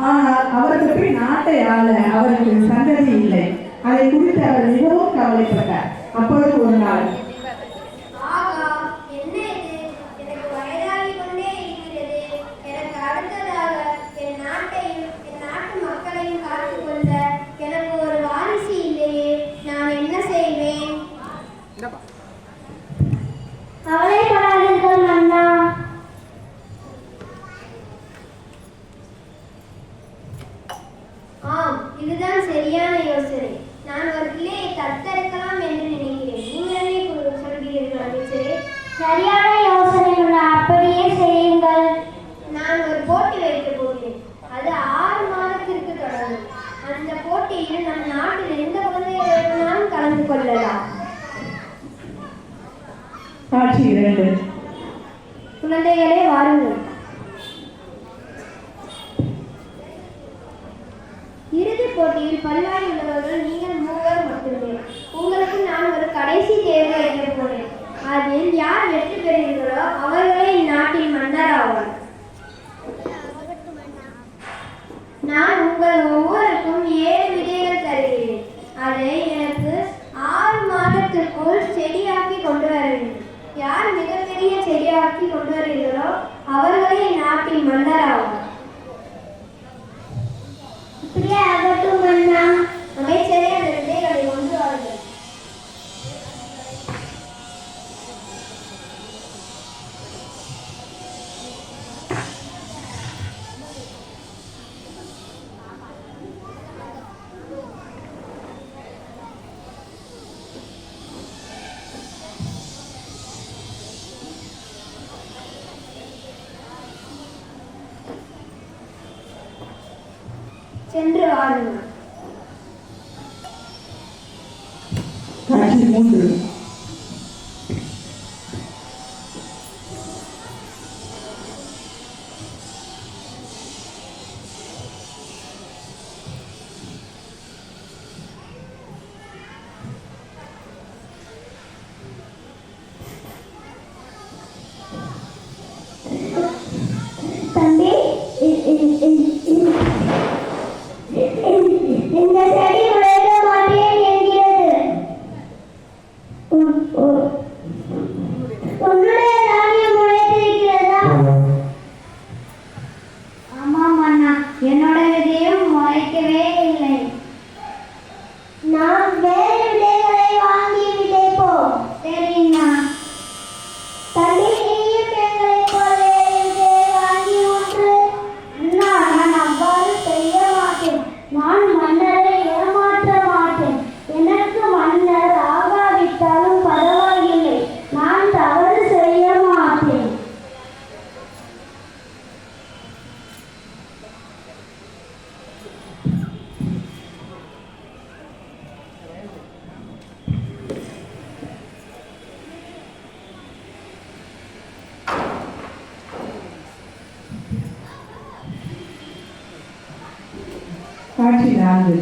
ஆனால் அவருக்கு பின் நாட்டை ஆள அவருக்கு சந்ததி இல்லை. அதை குறித்து அவர் மிகவும் கவலைப்பட்டார். அப்பொழுது ஒரு நாள், இதுதான் சரியான யோசனை. நான் ஒரு பிள்ளையை தத்தெடுக்கலாம் என்று நினைக்கிறேன். நீங்கள் என்ன சொல்கிறீர்கள் அமைச்சரே? சரியான யோசனை. அப்படியே செய்யுங்கள். நான் ஒரு போட்டி வைக்கப் போகிறேன். அது 6 மாதத்திற்கு தொடங்கும். அந்த போட்டியில் நம் நாட்டில் எந்த குழந்தைகளும் கலந்து கொள்ளலாம். காட்சி 2. குழந்தைகளே வாருங்கள். இறுதிப் போட்டியில் பல்வாய் உள்ளவர்கள் நீங்கள் 3 மட்டுமே. உங்களுக்கு நான் ஒரு கடைசி தேர்வு வைக்கப் போறேன். அதில் யார் வெற்றி பெறுகிறீர்களோ அவர்களே இந்நாட்டின் மன்னர் ஆவார். நான் உங்கள் ஒவ்வொருக்கும் 7 விதைகள் தருகிறேன். அதை எனக்கு 6 மாதத்திற்குள் செடியாக்கி கொண்டு வர வேண்டும். யார் மிகப்பெரிய செடியாக்கி கொண்டு வருகிறீர்களோ அவர்களே இந்நாட்டின் மன்னர் ஆவார். இப்படியே ஆகட்டும் அண்ணா. அமைச்சரே, அந்த விதைகளை கொண்டு வாருங்கள். சென்று வாருங்கள். காட்சி 3. தம்பி, இந்த செடி முளைக்க மாட்டேன் என்கிறது. உன்னுடைய தானியம் முளைத்திருக்கிறதா? ஆமாம் அண்ணா, என்னோட விதையும் முளைக்கவே இல்லை. நாம் வேறு விதைகளை வாங்கி விதைப்போம். சரிண்ணா. தம்பி, நீயும் எங்களைப் போல விதையை வாங்கி ஊற்று. அண்ணா, நான் அவ்வாறு செய்ய மாட்டேன். நான் மன்னரை ஏமாற்ற மாட்டேன். எனக்கு மன்னர் ஆகாவிட்டாலும் பரவாயில்லை. நான் தவறு செய்ய மாட்டேன். காட்சி 4.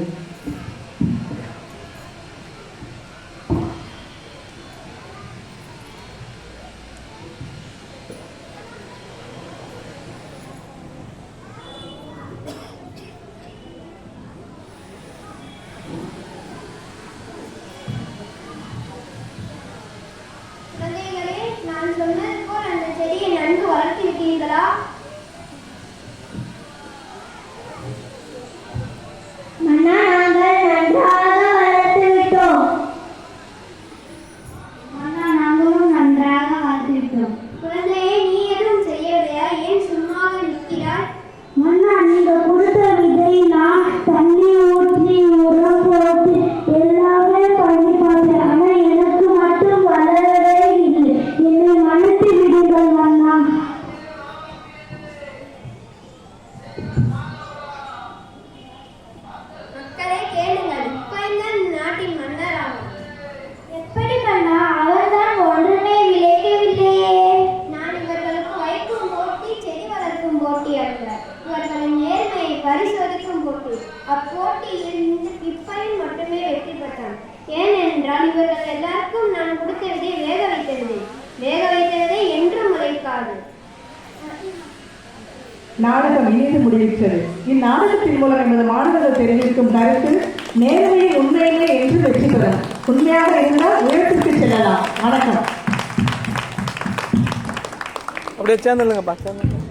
குழந்தைகளே, நான் சொன்னது போல் அந்த செடியை நன்கு வளர்த்திருக்கிறீர்களா? மன்னா, நாங்கள் நன்றாக வளர்த்து விட்டோம். மன்னா, நாங்களும் நன்றாக வளர்த்து விட்டோம். குழந்தையே, நீ எதுவும் செய்யவில்லையா? ஏன் சும்மாக நிற்கிறாய்? மன்னா, நீங்க கொடுத்த விதை நான் தண்ணி ஊற்றி உரம் போட்டு எல்லாமே பண்ணி பார்த்தேன். ஆனா எனக்கு மட்டும் வளரவே இல்லை. என்னை மன்னித்து விடுங்கள் மன்னா. மக்களே கேளுங்கள். இப்பதான் நாட்டின் மன்னர் ஆவார். எப்படி மன்னா? அவர்தான் ஒன்றுமே விளைக்கவில்லையே. நான் இவர்களுக்கு வைக்கும் போட்டி செடி வளர்க்கும் போட்டி அல்ல. இவர்களின் நேர்மையை பரிசோதிக்கும் போட்டி. அப்போட்டியில் இந்த பிப்பையும் மட்டுமே வெற்றி பெற்றான். ஏனென்றால் இவர்கள் எல்லாருக்கும் நான் கொடுத்த விதை வேக வைத்தது. வேக வைத்ததை என்றும் முளைக்காது. நாடகம் இனிது முடிவுற்றது. இந்நாடகத்தின் மூலம் எமது மாணவர்கள் தெரிவிக்கும் கருத்து நேர்மையை உண்மையிலே என்று வெற்றி பெறும். உண்மையாக இருந்தால் உயரத்திற்கு செல்லலாம். வணக்கம். அப்படியே சேர்ந்துருங்கப்பா சேர்ந்து